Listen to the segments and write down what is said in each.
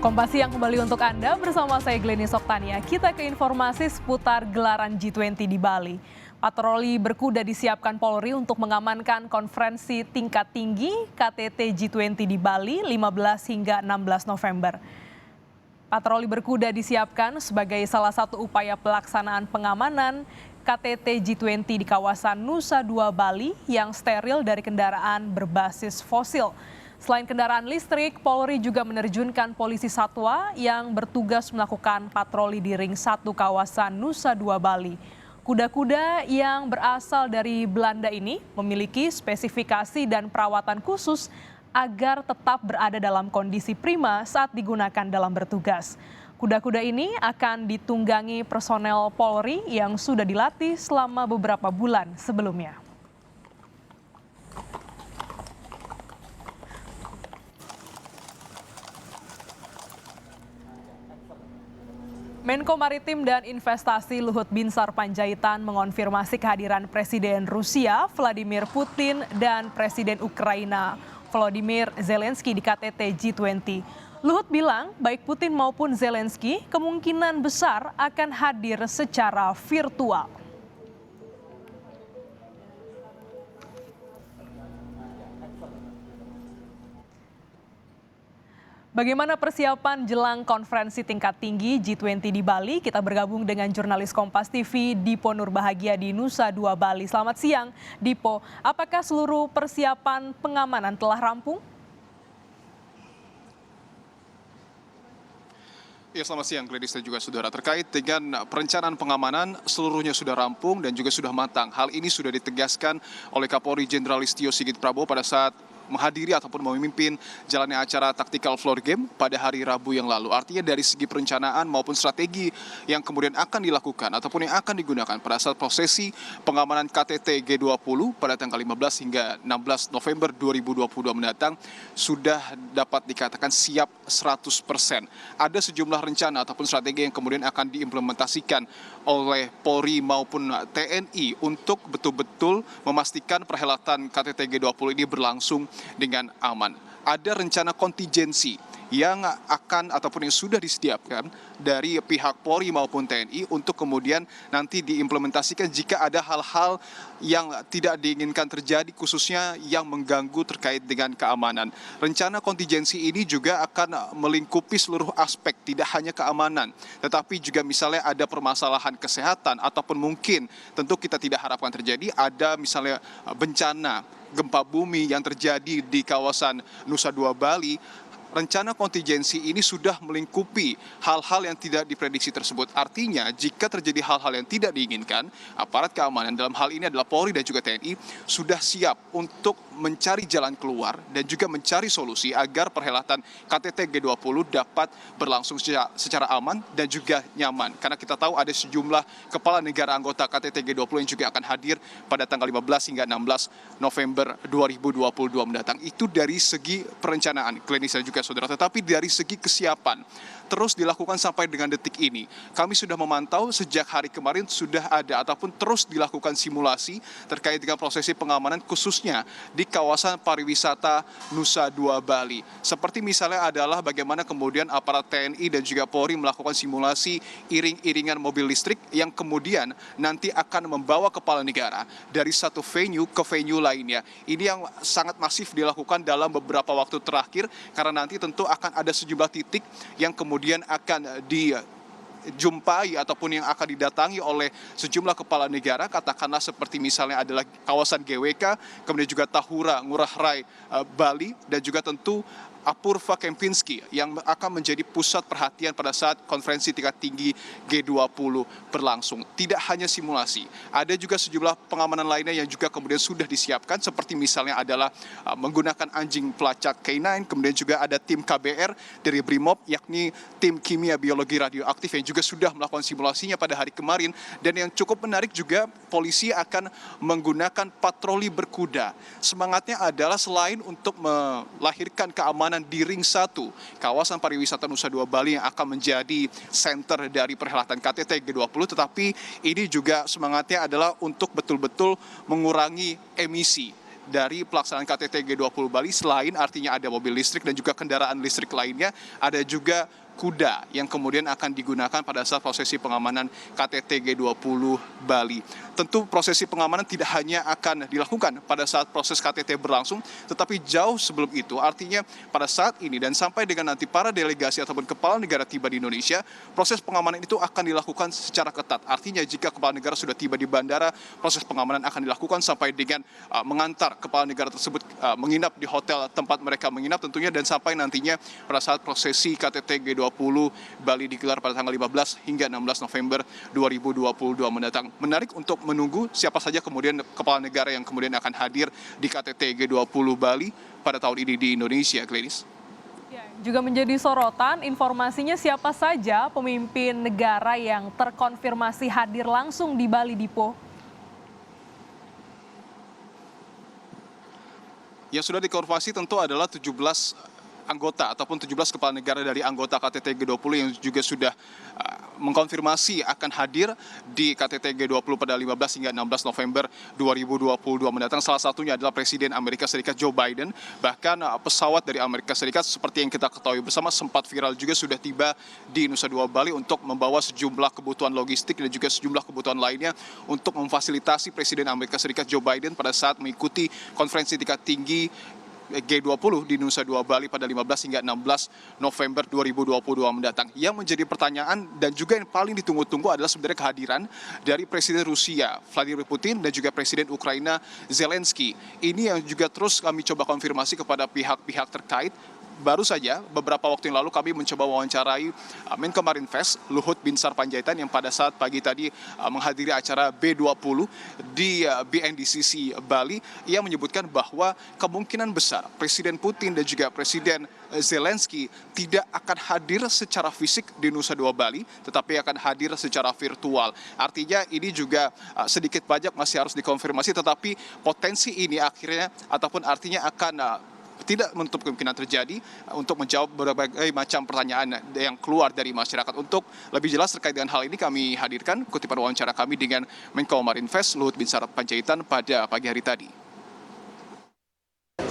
Kompas Siang kembali untuk Anda bersama saya Glenny Soktania. Kita ke informasi seputar gelaran G20 di Bali. Patroli berkuda disiapkan Polri untuk mengamankan konferensi tingkat tinggi KTT G20 di Bali 15 hingga 16 November. Patroli berkuda disiapkan sebagai salah satu upaya pelaksanaan pengamanan KTT G20 di kawasan Nusa Dua Bali yang steril dari kendaraan berbasis fosil. Selain kendaraan listrik, Polri juga menerjunkan polisi satwa yang bertugas melakukan patroli di ring 1 kawasan Nusa Dua Bali. Kuda-kuda yang berasal dari Belanda ini memiliki spesifikasi dan perawatan khusus agar tetap berada dalam kondisi prima saat digunakan dalam bertugas. Kuda-kuda ini akan ditunggangi personel Polri yang sudah dilatih selama beberapa bulan sebelumnya. Menko Maritim dan Investasi Luhut Binsar Panjaitan mengonfirmasi kehadiran Presiden Rusia Vladimir Putin dan Presiden Ukraina Volodymyr Zelensky di KTT G20. Luhut bilang baik Putin maupun Zelensky kemungkinan besar akan hadir secara virtual. Bagaimana persiapan jelang konferensi tingkat tinggi G20 di Bali? Kita bergabung dengan jurnalis Kompas TV Dipo Nurbahagia di Nusa Dua Bali. Selamat siang, Dipo. Apakah seluruh persiapan pengamanan telah rampung? Ya, selamat siang, Gladys dan juga saudara. Terkait dengan perencanaan pengamanan, seluruhnya sudah rampung dan juga sudah matang. Hal ini sudah ditegaskan oleh Kapolri Jenderal Listio Sigit Prabowo pada saat menghadiri ataupun memimpin jalannya acara Tactical Floor Game pada hari Rabu yang lalu. Artinya dari segi perencanaan maupun strategi yang kemudian akan dilakukan ataupun yang akan digunakan pada saat prosesi pengamanan KTT G20 pada tanggal 15 hingga 16 November 2022 mendatang sudah dapat dikatakan siap 100%. Ada sejumlah rencana ataupun strategi yang kemudian akan diimplementasikan oleh Polri maupun TNI untuk betul-betul memastikan perhelatan KTT G20 ini berlangsung dengan aman. Ada rencana kontingensi yang akan ataupun yang sudah disediakan dari pihak Polri maupun TNI untuk kemudian nanti diimplementasikan jika ada hal-hal yang tidak diinginkan terjadi, khususnya yang mengganggu terkait dengan keamanan. Rencana kontingensi ini juga akan melingkupi seluruh aspek, tidak hanya keamanan, tetapi juga misalnya ada permasalahan kesehatan ataupun mungkin tentu kita tidak harapkan terjadi, ada misalnya bencana gempa bumi yang terjadi di kawasan Nusa Dua Bali. Rencana kontingensi ini sudah melingkupi hal-hal yang tidak diprediksi tersebut. Artinya jika terjadi hal-hal yang tidak diinginkan, aparat keamanan dalam hal ini adalah Polri dan juga TNI sudah siap untuk mencari jalan keluar dan juga mencari solusi agar perhelatan KTT G20 dapat berlangsung secara aman dan juga nyaman. Karena kita tahu ada sejumlah kepala negara anggota KTT G20 yang juga akan hadir pada tanggal 15 hingga 16 November 2022 mendatang. Itu dari segi perencanaan, Glenis dan juga saudara. Tetapi dari segi kesiapan terus dilakukan sampai dengan detik ini. Kami sudah memantau sejak hari kemarin sudah ada ataupun terus dilakukan simulasi terkait dengan prosesi pengamanan khususnya di kawasan pariwisata Nusa Dua Bali. Seperti misalnya adalah bagaimana kemudian aparat TNI dan juga Polri melakukan simulasi iring-iringan mobil listrik yang kemudian nanti akan membawa kepala negara dari satu venue ke venue lainnya. Ini yang sangat masif dilakukan dalam beberapa waktu terakhir karena nanti tentu akan ada sejumlah titik yang kemudian akan dijumpai ataupun yang akan didatangi oleh sejumlah kepala negara, katakanlah seperti misalnya adalah kawasan GWK, kemudian juga Tahura, Ngurah Rai, Bali, dan juga tentu Apurva Kempinski yang akan menjadi pusat perhatian pada saat konferensi tingkat tinggi G20 berlangsung. Tidak hanya simulasi, ada juga sejumlah pengamanan lainnya yang juga kemudian sudah disiapkan, seperti misalnya adalah menggunakan anjing pelacak K9, kemudian juga ada tim KBR dari Brimob, yakni tim kimia biologi radioaktif yang juga sudah melakukan simulasinya pada hari kemarin. Dan yang cukup menarik juga, polisi akan menggunakan patroli berkuda. Semangatnya adalah selain untuk melahirkan keamanan di ring 1 kawasan pariwisata Nusa Dua Bali yang akan menjadi center dari perhelatan KTT G20, tetapi ini juga semangatnya adalah untuk betul-betul mengurangi emisi dari pelaksanaan KTT G20 Bali, selain artinya ada mobil listrik dan juga kendaraan listrik lainnya, ada juga kuda yang kemudian akan digunakan pada saat prosesi pengamanan KTT G20 Bali. Tentu prosesi pengamanan tidak hanya akan dilakukan pada saat proses KTT berlangsung, tetapi jauh sebelum itu, artinya pada saat ini dan sampai dengan nanti para delegasi ataupun kepala negara tiba di Indonesia, proses pengamanan itu akan dilakukan secara ketat. Artinya jika kepala negara sudah tiba di bandara, proses pengamanan akan dilakukan sampai dengan mengantar kepala negara tersebut menginap di hotel tempat mereka menginap tentunya, dan sampai nantinya pada saat prosesi KTT G20 Bali digelar pada tanggal 15 hingga 16 November 2022 mendatang. Menarik untuk menunggu siapa saja kemudian kepala negara yang kemudian akan hadir di KTT G20 Bali pada tahun ini di Indonesia, Glenis. Ya, juga menjadi sorotan informasinya siapa saja pemimpin negara yang terkonfirmasi hadir langsung di Bali, Dipo. Yang sudah dikonfirmasi tentu adalah 17 anggota ataupun 17 kepala negara dari anggota KTT G20 yang juga sudah mengkonfirmasi akan hadir di KTT G20 pada 15 hingga 16 November 2022 mendatang. Salah satunya adalah Presiden Amerika Serikat Joe Biden. Bahkan pesawat dari Amerika Serikat seperti yang kita ketahui bersama sempat viral juga sudah tiba di Nusa Dua Bali untuk membawa sejumlah kebutuhan logistik dan juga sejumlah kebutuhan lainnya untuk memfasilitasi Presiden Amerika Serikat Joe Biden pada saat mengikuti konferensi tingkat tinggi G20 di Nusa Dua Bali pada 15 hingga 16 November 2022 mendatang. Yang menjadi pertanyaan dan juga yang paling ditunggu-tunggu adalah sebenarnya kehadiran dari Presiden Rusia Vladimir Putin dan juga Presiden Ukraina Zelensky. Ini yang juga terus kami coba konfirmasi kepada pihak-pihak terkait. Baru saja beberapa waktu yang lalu kami mencoba wawancarai Menko Marinvest Luhut Binsar Panjaitan yang pada saat pagi tadi menghadiri acara B20 di BNDCC Bali. Ia menyebutkan bahwa kemungkinan besar Presiden Putin dan juga Presiden Zelensky tidak akan hadir secara fisik di Nusa Dua Bali, tetapi akan hadir secara virtual. Artinya ini juga sedikit banyak masih harus dikonfirmasi, tetapi potensi ini akhirnya ataupun artinya akan tidak menutup kemungkinan terjadi untuk menjawab berbagai macam pertanyaan yang keluar dari masyarakat. Untuk lebih jelas terkait dengan hal ini kami hadirkan kutipan wawancara kami dengan Menko Marinvest Luhut Binsar Panjaitan pada pagi hari tadi.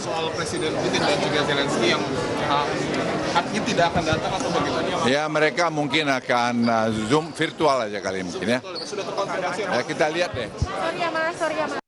Soal Presiden Putin dan juga Zelensky yang artinya tidak akan datang atau bagaimana? Ya, mereka mungkin akan Zoom virtual aja kali mungkin ya. Sudah terkonfirmasi. Ya, kita lihat deh. Sorry ya, Mas.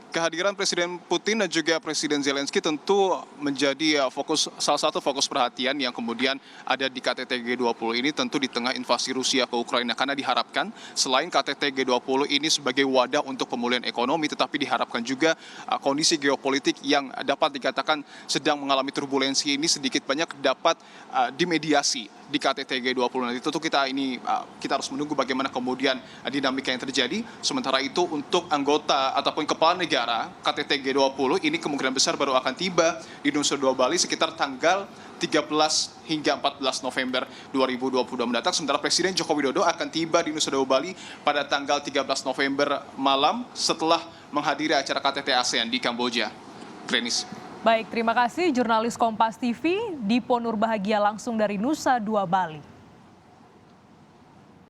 Kehadiran Presiden Putin dan juga Presiden Zelensky tentu menjadi salah satu fokus perhatian yang kemudian ada di KTT G20 ini, tentu di tengah invasi Rusia ke Ukraina, karena diharapkan selain KTT G20 ini sebagai wadah untuk pemulihan ekonomi, tetapi diharapkan juga kondisi geopolitik yang dapat dikatakan sedang mengalami turbulensi ini sedikit banyak dapat dimediasi di KTT G20 nanti. Tentu kita harus menunggu bagaimana kemudian dinamika yang terjadi. Sementara itu untuk anggota ataupun kepala negara KTT G20 ini kemungkinan besar baru akan tiba di Nusa Dua Bali sekitar tanggal 13 hingga 14 November 2022 mendatang. Sementara Presiden Joko Widodo akan tiba di Nusa Dua Bali pada tanggal 13 November malam setelah menghadiri acara KTT ASEAN di Kamboja. Glenis. Baik, terima kasih jurnalis Kompas TV Dipo Nurbahagia langsung dari Nusa Dua Bali.